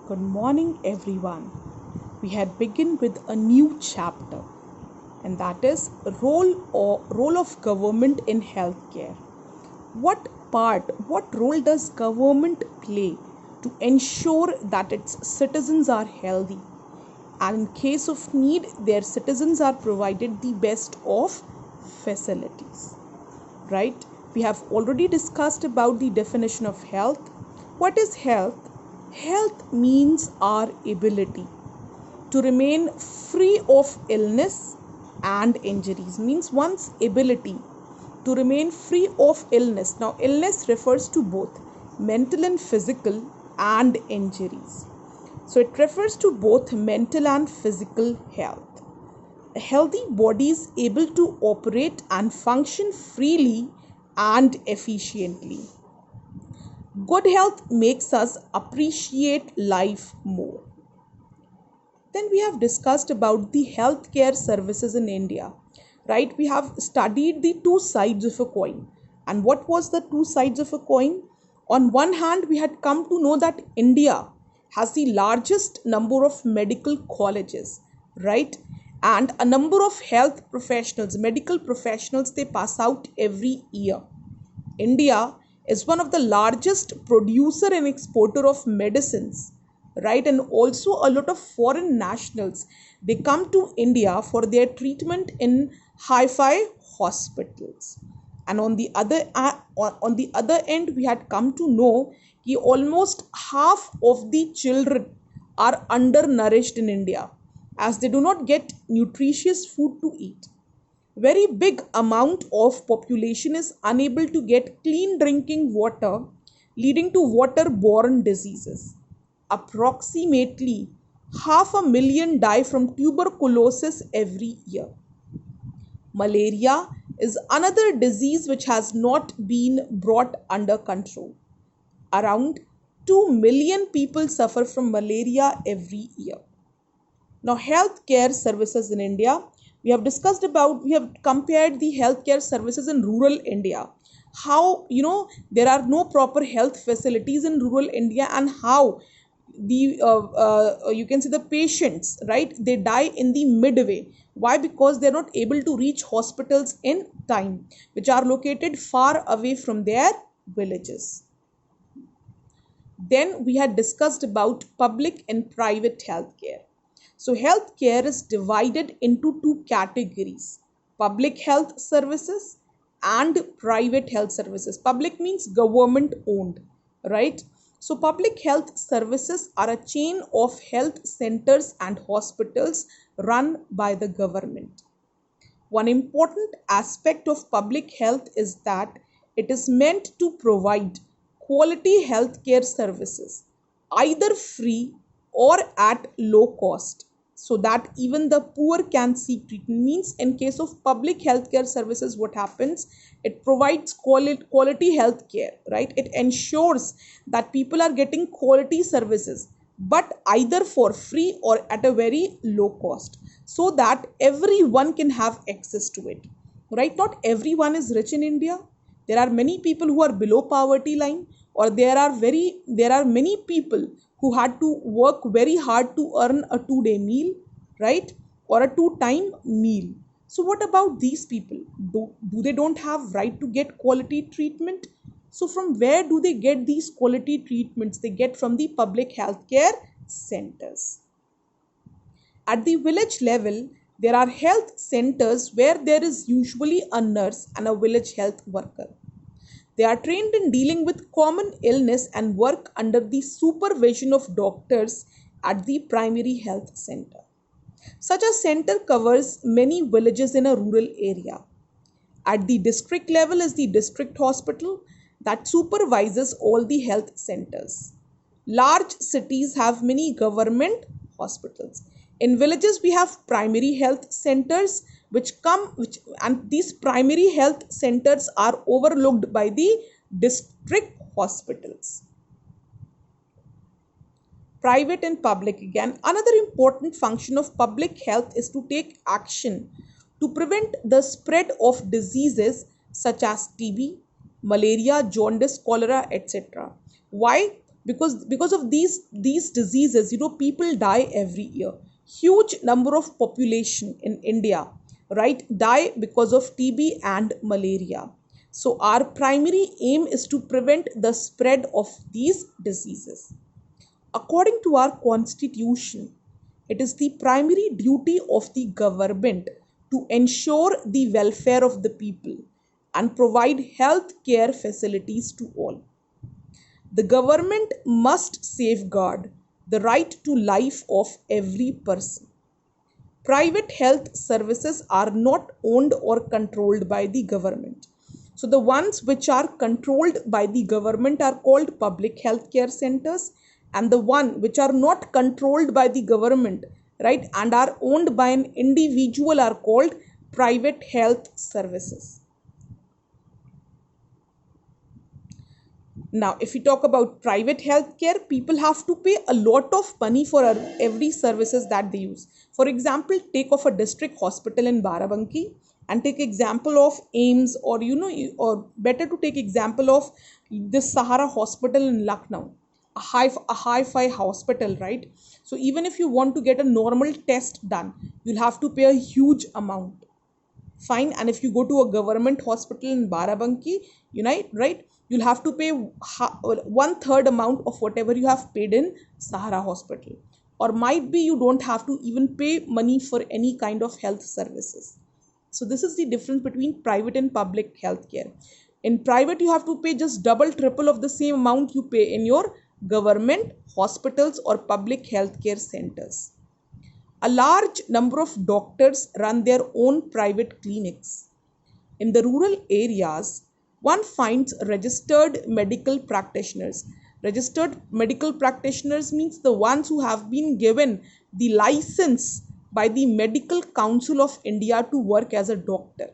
Good morning, everyone. We had begun with a new chapter, and that is role of government in healthcare. What role does government play to ensure that its citizens are healthy, and in case of need, their citizens are provided the best of facilities? Right? We have already discussed about the definition of health. What is health? Health means our ability to remain free of illness and injuries, means one's ability to remain free of illness. Now, illness refers to both mental and physical and injuries. So, it refers to both mental and physical health. A healthy body is able to operate and function freely and efficiently. Good health makes us appreciate life more. Then we have discussed about the healthcare services in India, right? We have studied the two sides of a coin. And what was the two sides of a coin? On one hand, we had come to know that India has the largest number of medical colleges, right? And a number of health professionals, medical professionals, they pass out every year. India is one of the largest producer and exporter of medicines, right? And also a lot of foreign nationals, they come to India for their treatment in hi-fi hospitals. And on the other end, we had come to know that almost half of the children are undernourished in India, as they do not get nutritious food to eat. Very big amount of population is unable to get clean drinking water, leading to waterborne diseases. Approximately 500,000 die from tuberculosis every year. Malaria is another disease which has not been brought under control. Around 2 million people suffer from malaria every year. Now, healthcare services in India, we have compared the healthcare services in rural India. How, there are no proper health facilities in rural India, and how you can see the patients, right? They die in the midway. Why? Because they're not able to reach hospitals in time, which are located far away from their villages. Then we had discussed about public and private healthcare. So, healthcare is divided into two categories: public health services and private health services. Public means government owned, right? So, public health services are a chain of health centers and hospitals run by the government. One important aspect of public health is that it is meant to provide quality healthcare services, either free or at low cost, so that even the poor can seek treatment. Means, in case of public healthcare services, what happens? It provides quality healthcare, right? It ensures that people are getting quality services, but either for free or at a very low cost, so that everyone can have access to it, right? Not everyone is rich in India. There are many people who are below poverty line, or there are many people who had to work very hard to earn a 2 day meal, right? Or a 2 time meal. So what about these people? Do they don't have right to get quality treatment? So from where do they get these quality treatments? They get from the public healthcare centers. At the village level, there are health centers where there is usually a nurse and a village health worker. They are trained in dealing with common illness and work under the supervision of doctors at the primary health center. Such a center covers many villages in a rural area. At the district level is the district hospital that supervises all the health centers. Large cities have many government hospitals. In villages, we have primary health centers and these primary health centers are overlooked by the district hospitals. Private and public again. Another important function of public health is to take action to prevent the spread of diseases such as TB, malaria, jaundice, cholera, etc. Why? because of these diseases, people die every year. Huge number of population in India, right, die because of TB and malaria. So our primary aim is to prevent the spread of these diseases. According to our constitution, it is the primary duty of the government to ensure the welfare of the people and provide health care facilities to all. The government must safeguard the right to life of every person. Private health services are not owned or controlled by the government. So the ones which are controlled by the government are called public health care centers, and the one which are not controlled by the government, right, and are owned by an individual are called private health services. Now, if we talk about private healthcare, people have to pay a lot of money for every services that they use. For example, take of a district hospital in Barabanki and take example of AIMS, or or better to take example of this Sahara hospital in Lucknow, a hi-fi hospital, right? So even if you want to get a normal test done, you'll have to pay a huge amount. Fine. And if you go to a government hospital in Barabanki, right, you'll have to pay one third amount of whatever you have paid in Sahara hospital. Or might be you don't have to even pay money for any kind of health services. So this is the difference between private and public healthcare. In private, you have to pay just double, triple of the same amount you pay in your government hospitals or public healthcare centers. A large number of doctors run their own private clinics. In the rural areas, one finds registered medical practitioners. Registered medical practitioners means the ones who have been given the license by the Medical Council of India to work as a doctor.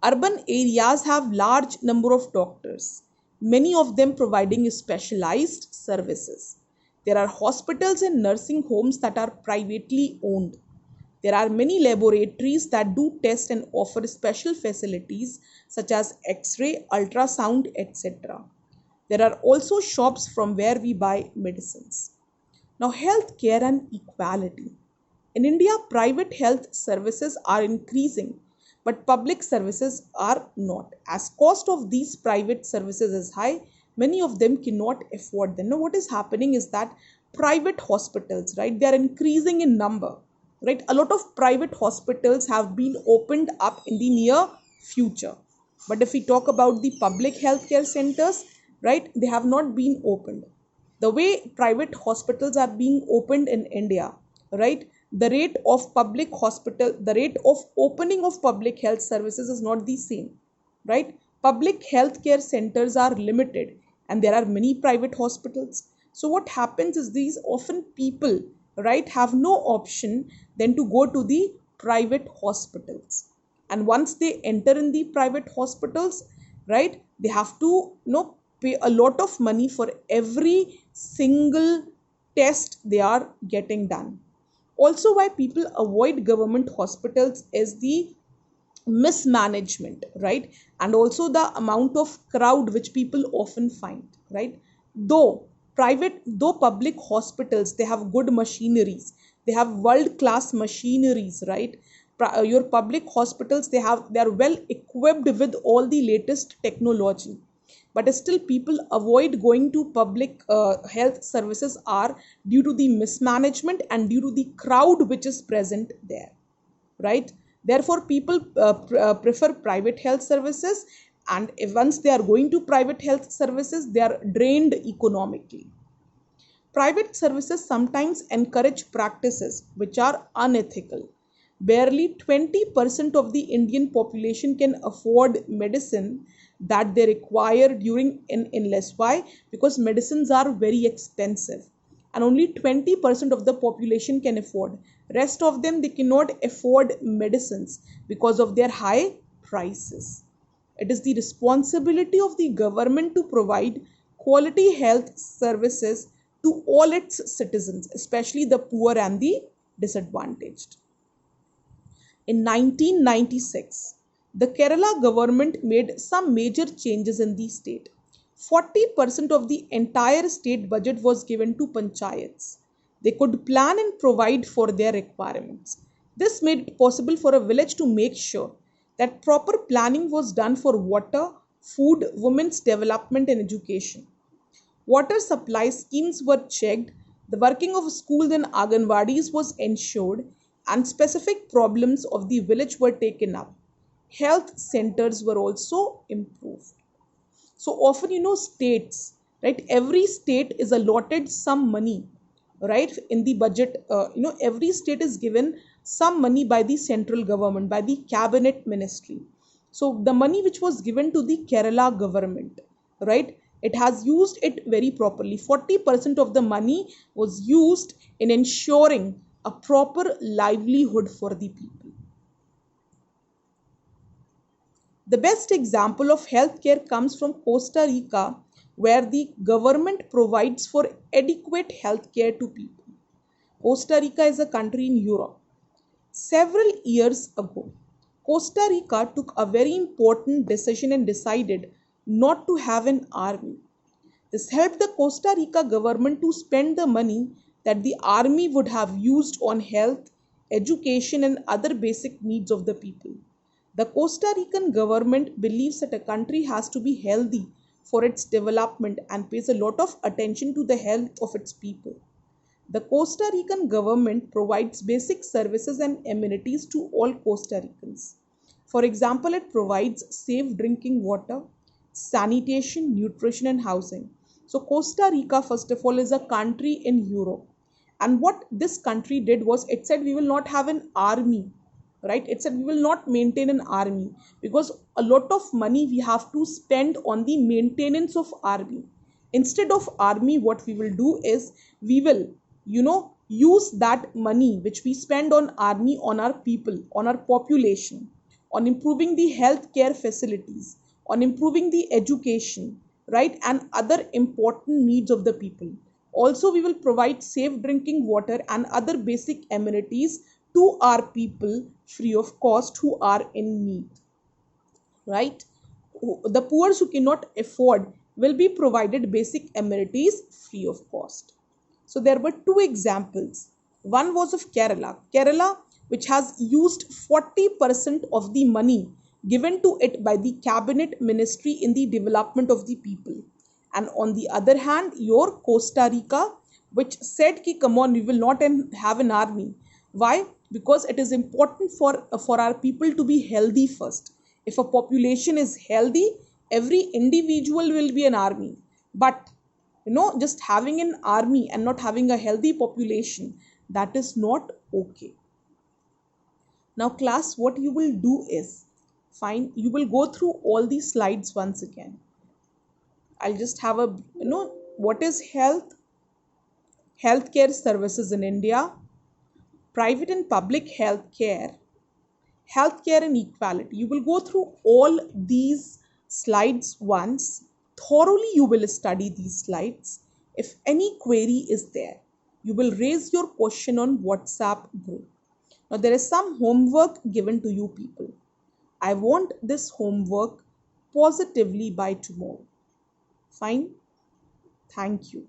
Urban areas have large number of doctors, many of them providing specialized services. There are hospitals and nursing homes that are privately owned. There are many laboratories that do test and offer special facilities such as X-ray, ultrasound, etc. There are also shops from where we buy medicines. Now, healthcare and equality. In India, private health services are increasing, but public services are not. As cost of these private services is high, many of them cannot afford them. Now, what is happening is that private hospitals, right, they are increasing in number, right? A lot of private hospitals have been opened up in the near future. But if we talk about the public healthcare centers, right, they have not been opened. The way private hospitals are being opened in India, right, the rate of opening of public health services is not the same, right? Public healthcare centers are limited and there are many private hospitals. So what happens is these often people, right, have no option than to go to the private hospitals. And once they enter in the private hospitals, right, they have to pay a lot of money for every single test they are getting done. Also, why people avoid government hospitals is the mismanagement, right, and also the amount of crowd which people often find, right? Though public hospitals, they have good machineries, they have world class machineries, right? Your public hospitals, they are well equipped with all the latest technology, but still people avoid going to public health services are due to the mismanagement and due to the crowd which is present there, right? Therefore people prefer private health services, and if once they are going to private health services, they are drained economically. Private services sometimes encourage practices which are unethical. Barely 20% of the Indian population can afford medicine that they require during an illness. Why? Because medicines are very expensive and only 20% of the population can afford. Rest of them, they cannot afford medicines because of their high prices. It is the responsibility of the government to provide quality health services to all its citizens, especially the poor and the disadvantaged. In 1996, the Kerala government made some major changes in the state. 40% of the entire state budget was given to panchayats. They could plan and provide for their requirements. This made it possible for a village to make sure that proper planning was done for water, food, women's development, and education. Water supply schemes were checked, the working of schools and Anganwadis was ensured, and specific problems of the village were taken up. Health centers were also improved. So often, states, right? Every state is allotted some money, right? In the budget, every state is given some money by the central government, by the cabinet ministry. So the money which was given to the Kerala government, right? It has used it very properly. 40% of the money was used in ensuring a proper livelihood for the people. The best example of healthcare comes from Costa Rica, where the government provides for adequate healthcare to people. Costa Rica is a country in Europe. Several years ago, Costa Rica took a very important decision and decided not to have an army. This helped the Costa Rica government to spend the money that the army would have used on health, education, and other basic needs of the people. The Costa Rican government believes that a country has to be healthy for its development and pays a lot of attention to the health of its people. The Costa Rican government provides basic services and amenities to all Costa Ricans. For example, it provides safe drinking water, sanitation, nutrition, and housing. So, Costa Rica, first of all, is a country in Europe. And what this country did was it said we will not have an army, right? It said we will not maintain an army because a lot of money we have to spend on the maintenance of army. Instead of army, what we will do is we will use that money which we spend on army on our people, on our population, on improving the healthcare facilities, on improving the education, right, and other important needs of the people. Also, we will provide safe drinking water and other basic amenities to our people free of cost who are in need, right? The poor who cannot afford will be provided basic amenities free of cost. So there were two examples. One was of Kerala, which has used 40% of the money given to it by the cabinet ministry in the development of the people. And on the other hand, your Costa Rica, which said, ki, come on, we will not have an army. Why? Because it is important for our people to be healthy first. If a population is healthy, every individual will be an army. But just having an army and not having a healthy population, that is not okay. Now class, what you will do is, fine, you will go through all these slides once again. I'll just have a, what is healthcare services in India, private and public healthcare and equality. You will go through all these slides once. Thoroughly you will study these slides. If any query is there, you will raise your question on WhatsApp group. Now there is some homework given to you people. I want this homework positively by tomorrow. Fine? Thank you.